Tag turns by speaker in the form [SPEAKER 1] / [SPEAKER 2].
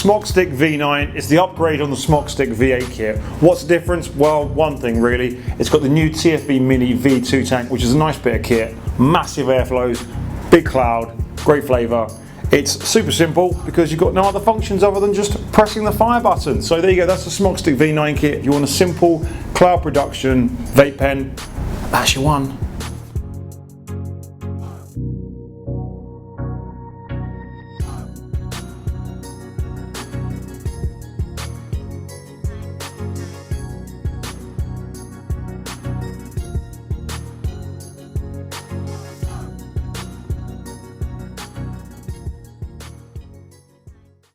[SPEAKER 1] Smokestick V9 is the upgrade on the Smokestick V8 kit. What's the difference? Well, one thing really. It's got the new TFB Mini V2 tank, which is a nice bit of kit. Massive airflows, big cloud, great flavour. It's super simple because you've got no other functions other than just pressing the fire button. So there you go, that's the Smokestick V9 kit. If you want a simple cloud production vape pen, that's your one.